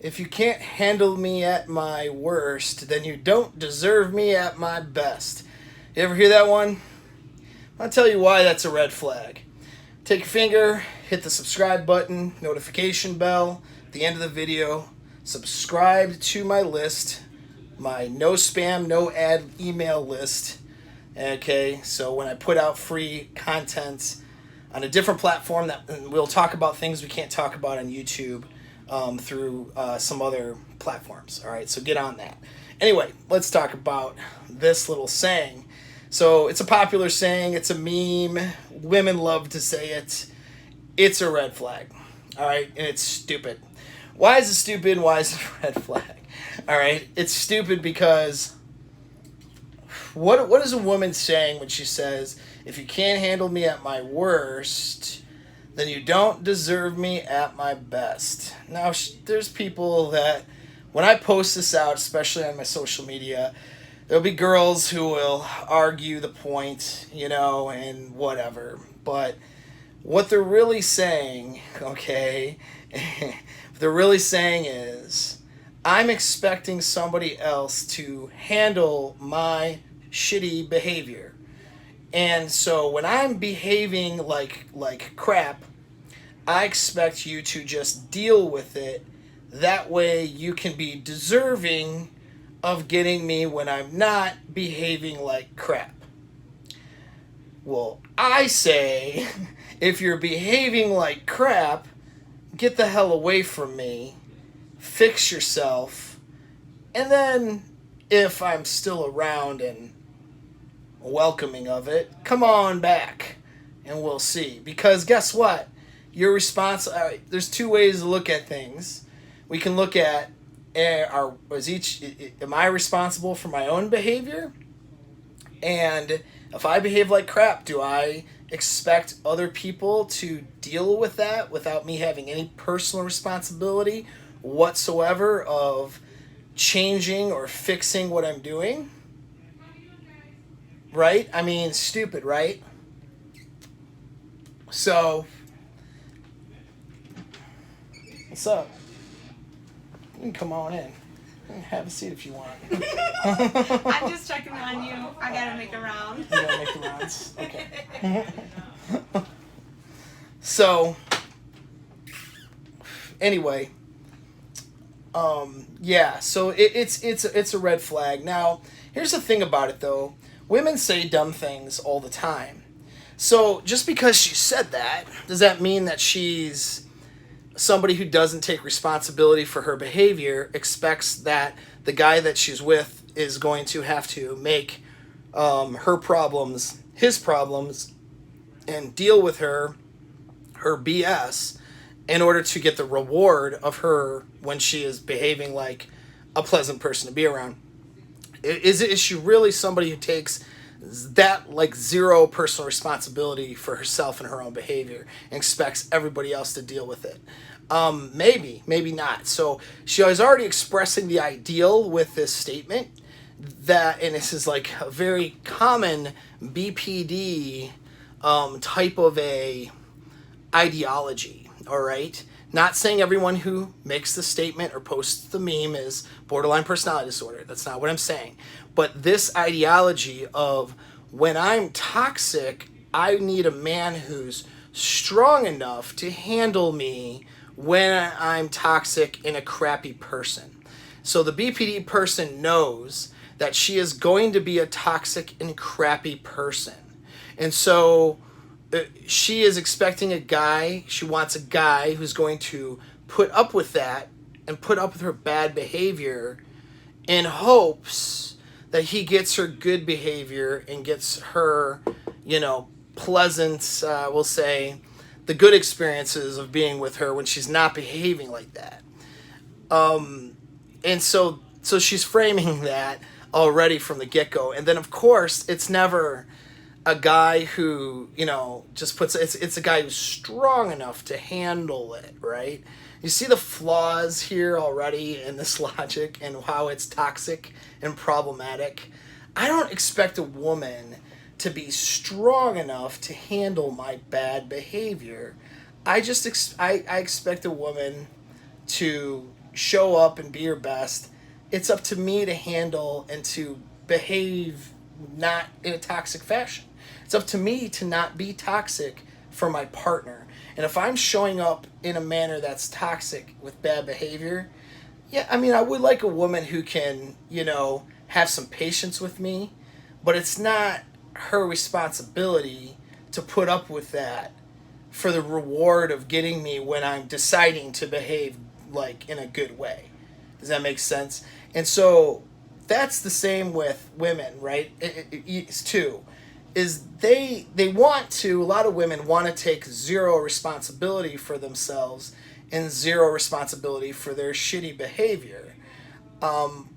If you can't handle me at my worst, then you don't deserve me at my best. You ever hear that one? I'll tell you why that's a red flag. Take your finger, hit the subscribe button, notification bell at the end of the video. Subscribe to my list, my no spam, no ad email list. Okay, so when I put out free content on a different platform, that we'll talk about things we can't talk about on YouTube through some other platforms. All right, so get on that. Anyway, let's talk about this little saying. So it's a popular saying. It's a meme. Women love to say it. It's a red flag. All right, and it's stupid. Why is it stupid? Why is it a red flag? All right, it's stupid because what is a woman saying when she says, if you can't handle me at my worst, then you don't deserve me at my best? Now, there's people that, when I post this out, especially on my social media, there'll be girls who will argue the point, and whatever. But what they're really saying, okay, what they're really saying is, I'm expecting somebody else to handle my shitty behavior. And so when I'm behaving like crap, I expect you to just deal with it. That way you can be deserving of getting me when I'm not behaving like crap. Well, I say, if you're behaving like crap, get the hell away from me, fix yourself, and then if I'm still around and welcoming of it, come on back and we'll see. Because guess what? You're responsible. There's two ways to look at things. We can look at, am I responsible for my own behavior? And if I behave like crap, do I expect other people to deal with that without me having any personal responsibility whatsoever of changing or fixing what I'm doing? Right? I mean, stupid, right? So, what's up? You can come on in. Have a seat if you want. I'm just checking on you. I gotta make a round. You gotta make the rounds. Okay. So, anyway, yeah. So it's a red flag. Now, here's the thing about it, though. Women say dumb things all the time. So just because she said that, does that mean that she's somebody who doesn't take responsibility for her behavior, expects that the guy that she's with is going to have to make her problems his problems and deal with her BS in order to get the reward of her when she is behaving like a pleasant person to be around? Is she really somebody who takes that zero personal responsibility for herself and her own behavior and expects everybody else to deal with it? Maybe not. So she was already expressing the ideal with this statement and this is like a very common BPD type of a ideology. All right. Not saying everyone who makes the statement or posts the meme is borderline personality disorder. That's not what I'm saying. But this ideology of, when I'm toxic, I need a man who's strong enough to handle me when I'm toxic and a crappy person. So the BPD person knows that she is going to be a toxic and crappy person. And so she is expecting she wants a guy who's going to put up with that and put up with her bad behavior in hopes that he gets her good behavior and gets her, pleasant, we'll say, the good experiences of being with her when she's not behaving like that. And so she's framing that already from the get-go. And then, of course, it's never a guy who, just puts, it's a guy who's strong enough to handle it, right? You see the flaws here already in this logic and how it's toxic and problematic. I don't expect a woman to be strong enough to handle my bad behavior. I expect a woman to show up and be your best, it's up to me to handle and to behave not in a toxic fashion. It's up to me to not be toxic for my partner. And if I'm showing up in a manner that's toxic with bad behavior, yeah, I mean, I would like a woman who can, have some patience with me, but it's not her responsibility to put up with that for the reward of getting me when I'm deciding to behave like in a good way. Does that make sense? And so that's the same with women, right? It's too. Is they want to, a lot of women want to take zero responsibility for themselves and zero responsibility for their shitty behavior.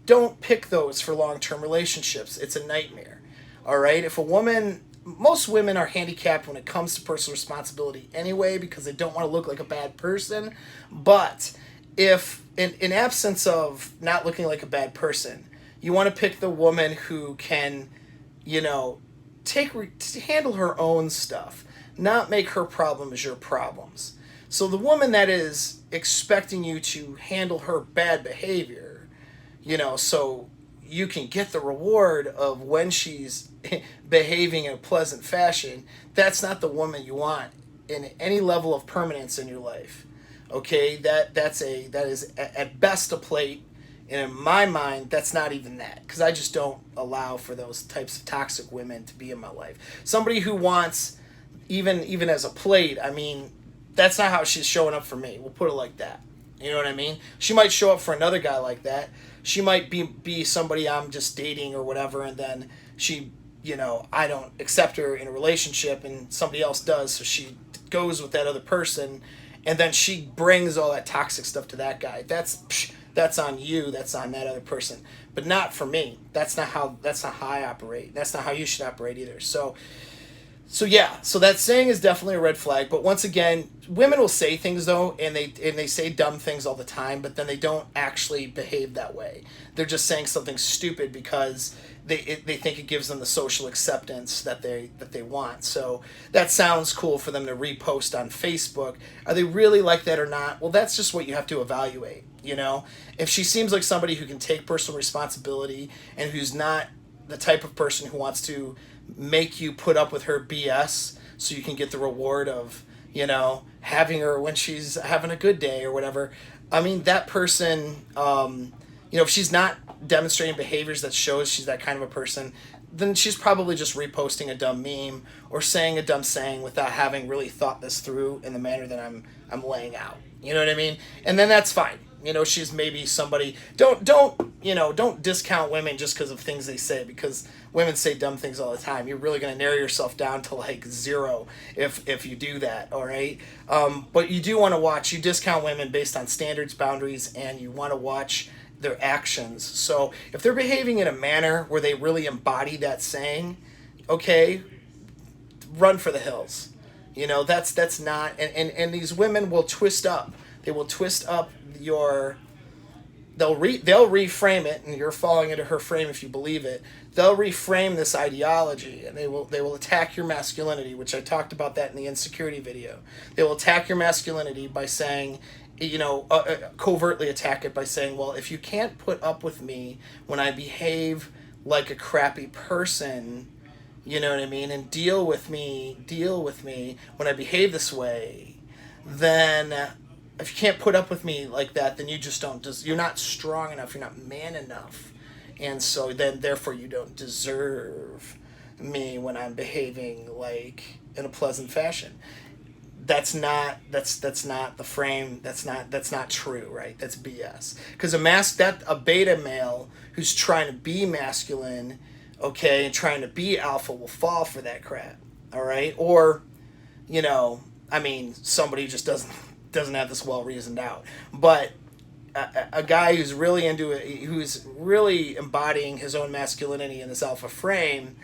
Don't pick those for long-term relationships. It's a nightmare. All right? If a woman, most women are handicapped when it comes to personal responsibility anyway because they don't want to look like a bad person. But if, in absence of not looking like a bad person, you want to pick the woman who can, handle her own stuff, not make her problems your problems. So the woman that is expecting you to handle her bad behavior, so you can get the reward of when she's behaving in a pleasant fashion, that's not the woman you want in any level of permanence in your life. Okay, that is at best a plate, and in my mind, that's not even that, because I just don't allow for those types of toxic women to be in my life. Somebody who wants, even as a plate, I mean, that's not how she's showing up for me. We'll put it like that. You know what I mean? She might show up for another guy like that. She might be somebody I'm just dating or whatever, and then she, I don't accept her in a relationship, and somebody else does, so she goes with that other person, and then she brings all that toxic stuff to that guy. That's on you. That's on that other person, but not for me. That's not how I operate. That's not how you should operate either. So that saying is definitely a red flag. But once again, women will say things though, and they say dumb things all the time, but then they don't actually behave that way. They're just saying something stupid because they think it gives them the social acceptance that they want. So that sounds cool for them to repost on Facebook. Are they really like that or not? Well, that's just what you have to evaluate. If she seems like somebody who can take personal responsibility and who's not the type of person who wants to make you put up with her BS so you can get the reward of, having her when she's having a good day or whatever. I mean, that person, if she's not demonstrating behaviors that shows she's that kind of a person, then she's probably just reposting a dumb meme or saying a dumb saying without having really thought this through in the manner that I'm laying out. You know what I mean? And then that's fine. She's maybe somebody. Don't discount women just because of things they say, because women say dumb things all the time. You're really going to narrow yourself down to like zero if you do that. All right. But you do want to watch. You discount women based on standards, boundaries, and you want to watch their actions. So if they're behaving in a manner where they really embody that saying, okay, run for the hills. That's not. And these women will twist up. They will twist up they'll reframe it, and you're falling into her frame if you believe it. They'll reframe this ideology, and they will attack your masculinity, which I talked about that in the insecurity video. They will attack your masculinity by saying, covertly attack it by saying, well, if you can't put up with me when I behave like a crappy person, you know what I mean, and deal with me when I behave this way, then if you can't put up with me like that, then you just you're not strong enough, you're not man enough. And so then therefore you don't deserve me when I'm behaving like in a pleasant fashion. That's not the frame. That's not true, right? That's BS. Because a beta male who's trying to be masculine, okay, and trying to be alpha will fall for that crap. All right? Or, somebody who just doesn't have this well reasoned out. But a guy who's really into it, who's really embodying his own masculinity in this alpha frame,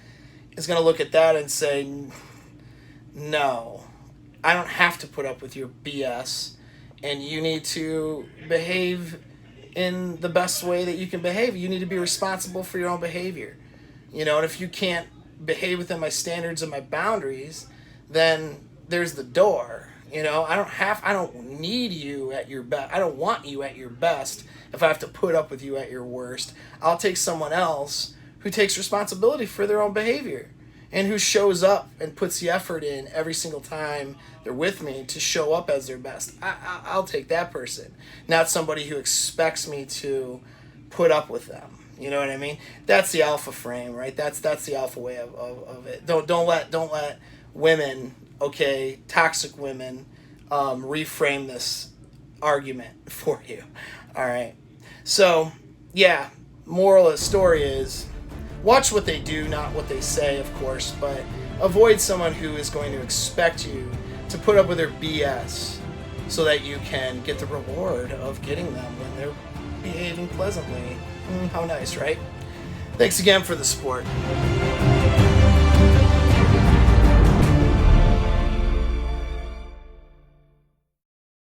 is going to look at that and say, no, I don't have to put up with your BS, and you need to behave in the best way that you can behave. You need to be responsible for your own behavior. And if you can't behave within my standards and my boundaries, then there's the door. You know, I don't need you at your best. I don't want you at your best if I have to put up with you at your worst. I'll take someone else who takes responsibility for their own behavior and who shows up and puts the effort in every single time they're with me to show up as their best. I'll take that person, not somebody who expects me to put up with them. You know what I mean? That's the alpha frame, right? That's the alpha way of it. Don't let women, okay, toxic women, reframe this argument for you. All right. So, yeah, moral of the story is watch what they do, not what they say, of course, but avoid someone who is going to expect you to put up with their BS so that you can get the reward of getting them when they're behaving pleasantly. How nice, right? Thanks again for the support.